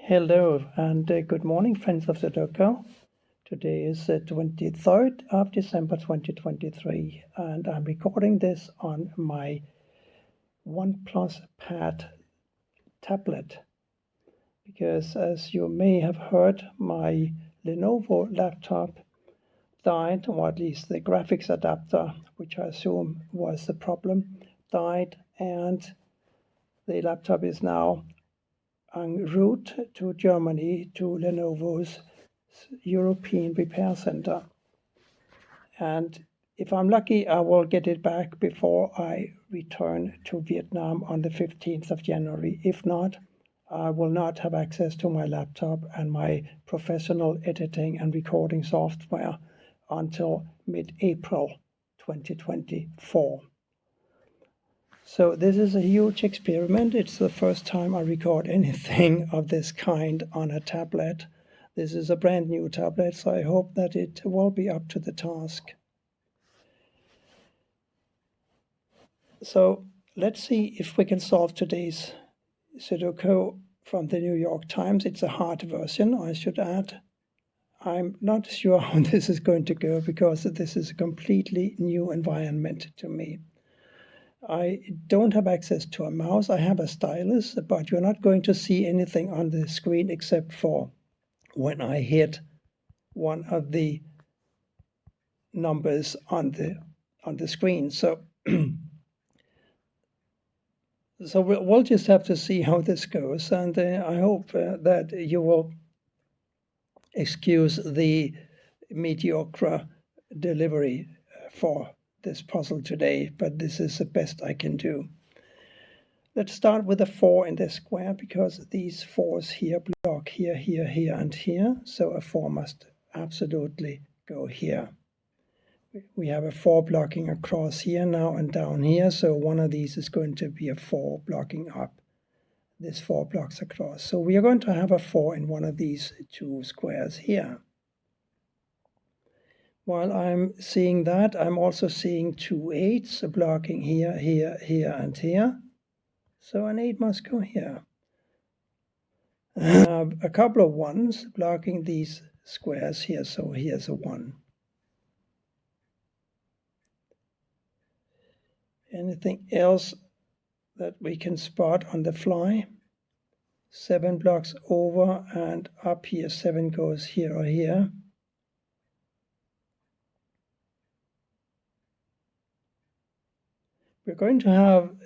Hello and good morning, friends of Sudoku. Today is the 23rd of December 2023, and I'm recording this on my OnePlus Pad tablet because, as you may have heard, my Lenovo laptop died, or at least the graphics adapter, which I assume was the problem, died, and the laptop is now en route to Germany to Lenovo's European Repair Center. And if I'm lucky, I will get it back before I return to Vietnam on the 15th of January. If not, I will not have access to my laptop and my professional editing and recording software until mid-April 2024. So this is a huge experiment. It's the first time I record anything of this kind on a tablet. This is a brand new tablet, so I hope that it will be up to the task. So let's see if we can solve today's Sudoku from the New York Times. It's a hard version, I should add. I'm not sure how this is going to go because this is a completely new environment to me. I don't have access to a mouse. I have a stylus, but you're not going to see anything on the screen except for when I hit one of the numbers on the screen. So we'll just have to see how this goes, and I hope that you will excuse the mediocre delivery for this puzzle today, but this is the best I can do. Let's start with a 4 in this square because these 4s here block here, here, here, and here. So a 4 must absolutely go here. We have a 4 blocking across here now and down here. So one of these is going to be a 4 blocking up. This 4 blocks across. So we are going to have a 4 in one of these two squares here. While I'm seeing that, I'm also seeing 2 8s blocking here, here, here, and here. So an 8 must go here. A couple of 1s blocking these squares here. So here's a 1. Anything else that we can spot on the fly? 7 blocks over and up here. 7 goes here or here. We're going to have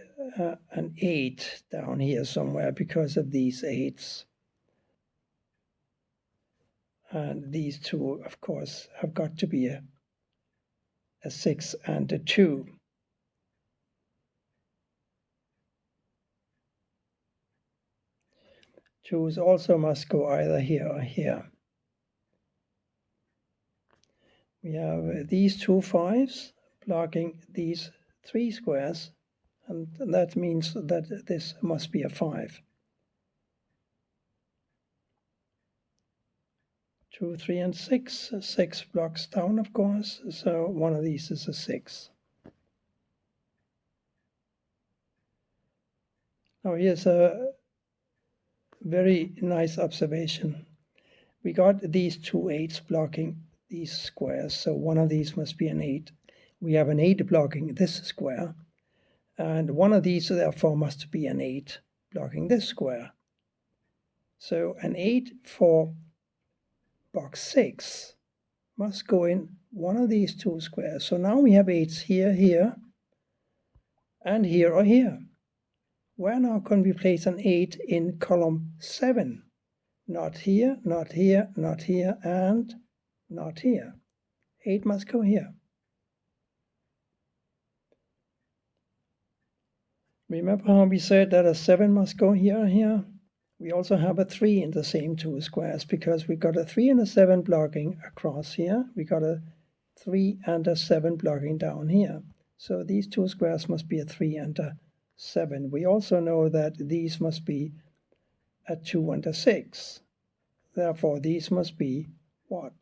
an 8 down here somewhere because of these 8s. And these two, of course, have got to be a 6 and a 2. Twos also must go either here or here. We have these 2 5s blocking these 3 squares, and that means that this must be a 5. 2, 3, and 6. 6 blocks down, of course, so one of these is a 6. Now here's a very nice observation. We got these 2 8s blocking these squares, so one of these must be an 8. We have an 8 blocking this square, and one of these therefore must be an 8 blocking this square. So an 8 for box 6 must go in one of these 2 squares. So now we have 8s here, here, and here or here. Where now can we place an 8 in column 7? Not here, not here, not here, and not here. 8 must go here. Remember how we said that a 7 must go here or here? We also have a 3 in the same 2 squares because we got a 3 and a 7 blocking across here. We got a 3 and a 7 blocking down here. So these 2 squares must be a 3 and a 7. We also know that these must be a 2 and a 6. Therefore, these must be what?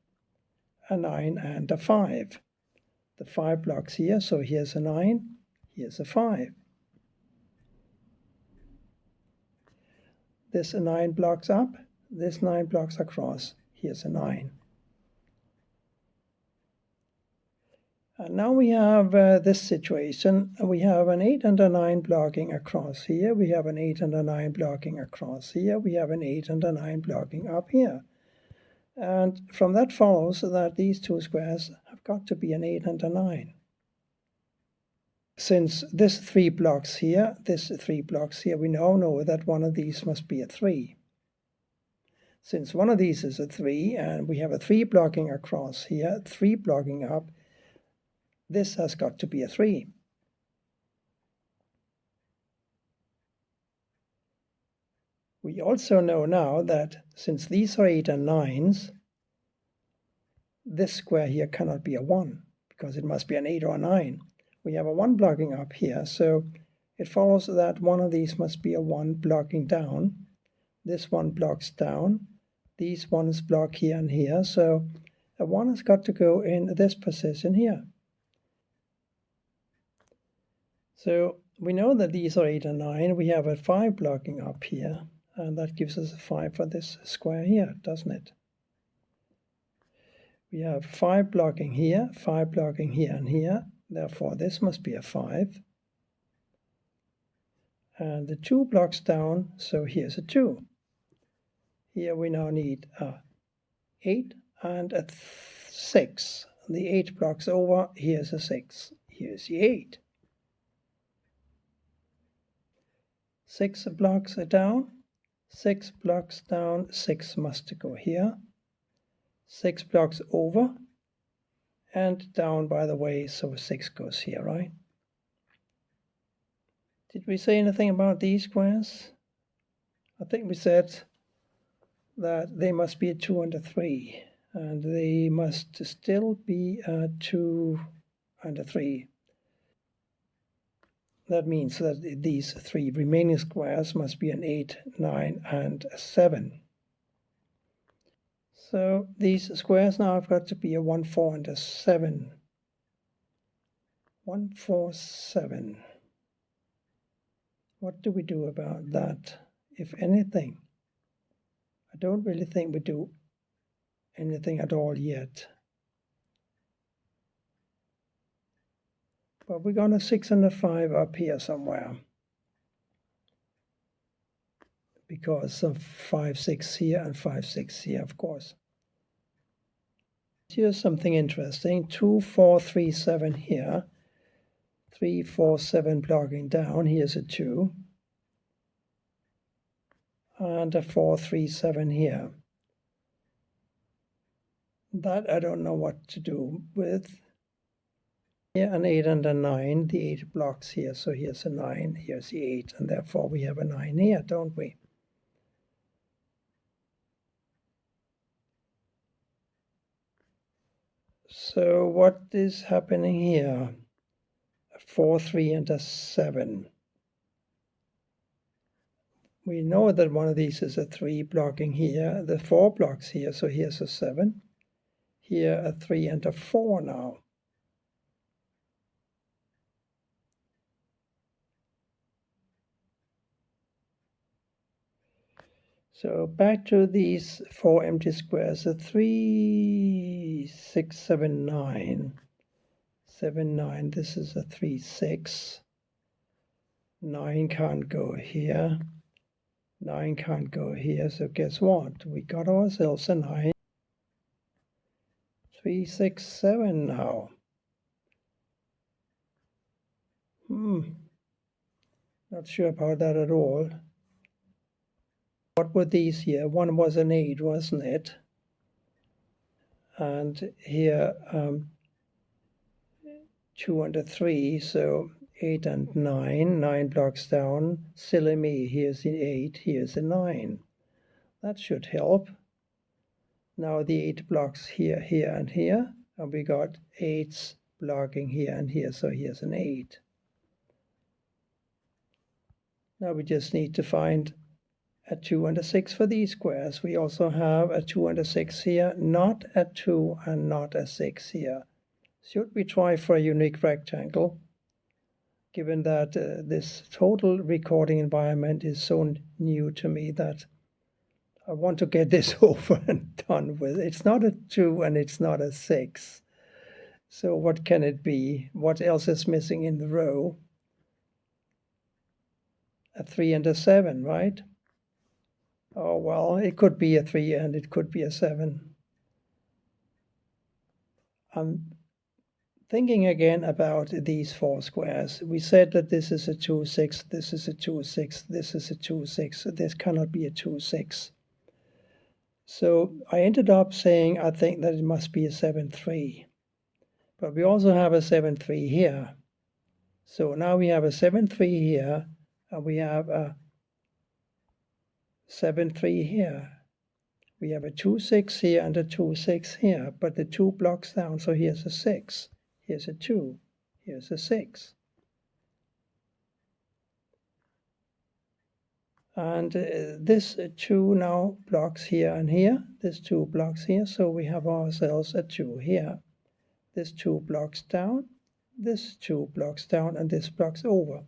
A 9 and a 5. The 5 blocks here, so here's a 9, here's a 5. This 9 blocks up, this 9 blocks across, here's a 9. And now we have this situation. We have an 8 and a 9 blocking across here. We have an 8 and a 9 blocking across here. We have an 8 and a 9 blocking up here. And from that follows that these two squares have got to be an 8 and a 9. Since this 3 blocks here, we now know that one of these must be a 3. Since one of these is a 3, and we have a 3 blocking across here, 3 blocking up, this has got to be a 3. We also know now that since these are 8 and 9s, this square here cannot be a 1, because it must be an 8 or a 9. We have a 1 blocking up here, so it follows that one of these must be a 1 blocking down. This one blocks down. These ones block here and here, so a 1 has got to go in this position here. So we know that these are 8 and 9. We have a 5 blocking up here, and that gives us a 5 for this square here, doesn't it? We have 5 blocking here, 5 blocking here and here. Therefore, this must be a 5. And the 2 blocks down, so here's a 2. Here we now need a 8 and a 6. The 8 blocks over, here's a 6. Here's the 8. 6 blocks down, 6 blocks down, 6 must go here. 6 blocks over and down, by the way, so 6 goes here, right? Did we say anything about these squares? I think we said that they must be a 2 and a 3, and they must still be a 2 and a 3. That means that these 3 remaining squares must be an 8, 9, and a 7. So these squares now have got to be a 1, 4, and a 7. 1, 4, 7. What do we do about that, if anything? I don't really think we do anything at all yet. But we're going to 6 and a 5 up here somewhere, because of 5, 6 here and 5, 6 here, of course. Here's something interesting. 2, 4, 3, 7 here. 3, 4, 7 blocking down. Here's a 2. And a 4, 3, 7 here. That I don't know what to do with. Here an 8 and a 9. The 8 blocks here, so here's a 9. Here's the 8, and therefore we have a 9 here, don't we? So what is happening here? A 4, 3, and a 7. We know that one of these is a 3 blocking here, the 4 blocks here, so here's a 7. Here a 3 and a 4 now. So back to these 4 empty squares, a 3, 6, 7, 9. 7, 9, this is a 3, 6. 9 can't go here. 9 can't go here, so guess what? We got ourselves a 9. 3, 6, 7 now. Not sure about that at all. What were these here? One was an 8, wasn't it? And here 2 and a 3, so 8 and 9. 9 blocks down. Silly me, here's the 8, here's the 9. That should help. Now the 8 blocks here, here, and here. And we got 8s blocking here and here, so here's an 8. Now we just need to find a 2 and a 6 for these squares. We also have a 2 and a 6 here, not a 2 and not a 6 here. Should we try for a unique rectangle, given that this total recording environment is so new to me that I want to get this over and done with. It's not a 2 and it's not a 6. So what can it be? What else is missing in the row? A 3 and a 7, right? Oh, well, it could be a 3 and it could be a 7. I'm thinking again about these 4 squares. We said that this is a 2, 6, this is a 2, 6, this is a 2, 6. This cannot be a 2, 6. So I ended up saying I think that it must be a 7, 3. But we also have a 7, 3 here. So now we have a 7, 3 here, and we have a 7, 3 here. We have a 2, 6 here and a 2, 6 here, but the 2 blocks down. So here's a 6, here's a 2, here's a 6. And this 2 now blocks here and here, this 2 blocks here, so we have ourselves a 2 here. This 2 blocks down, this 2 blocks down, and this blocks over.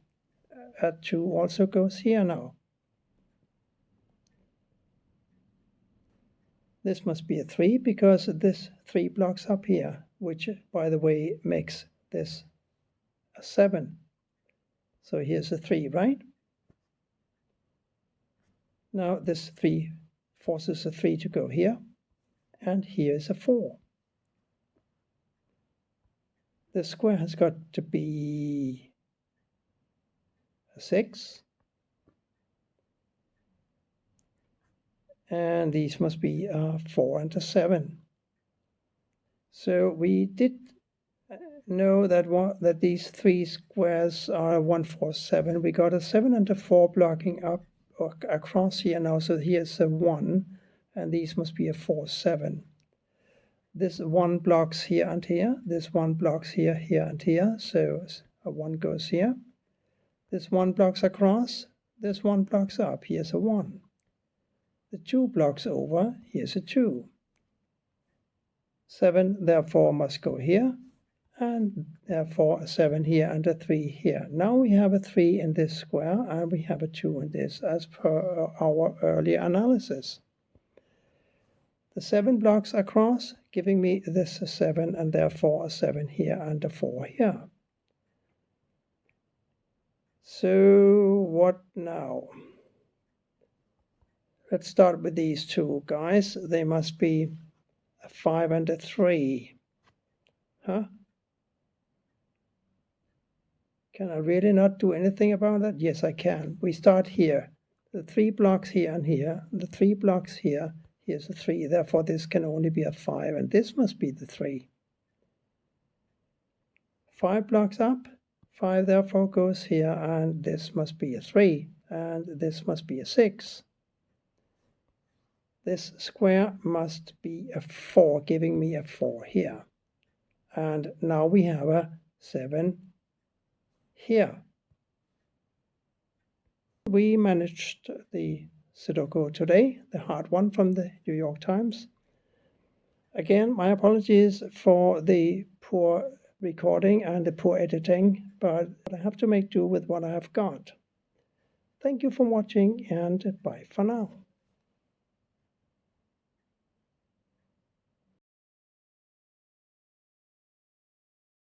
A 2 also goes here now. This must be a 3 because this 3 blocks up here, which, by the way, makes this a 7. So here's a 3, right? Now this 3 forces a 3 to go here, and here's a 4. The square has got to be a 6. And these must be a 4 and a 7. So we did know that these 3 squares are 1, 4, 7. We got a 7 and a 4 blocking up or across here now. So here's a 1, and these must be a 4, 7. This 1 blocks here and here. This 1 blocks here, here, and here. So a 1 goes here. This 1 blocks across. This 1 blocks up. Here's a 1. The 2 blocks over. Here's a 2. 7 therefore must go here, and therefore a 7 here and a 3 here. Now we have a 3 in this square, and we have a 2 in this, as per our earlier analysis. The 7 blocks across, giving me this a 7, and therefore a 7 here and a 4 here. So what now? Let's start with these 2 guys. They must be a 5 and a 3. Huh? Can I really not do anything about that? Yes, I can. We start here. The 3 blocks here and here. The 3 blocks here. Here's a 3. Therefore, this can only be a 5, and this must be the 3. 5 blocks up. 5 therefore goes here, and this must be a 3, and this must be a 6. This square must be a 4, giving me a 4 here. And now we have a 7 here. We managed the Sudoku today, the hard one from the New York Times. Again, my apologies for the poor recording and the poor editing, but I have to make do with what I have got. Thank you for watching, and bye for now.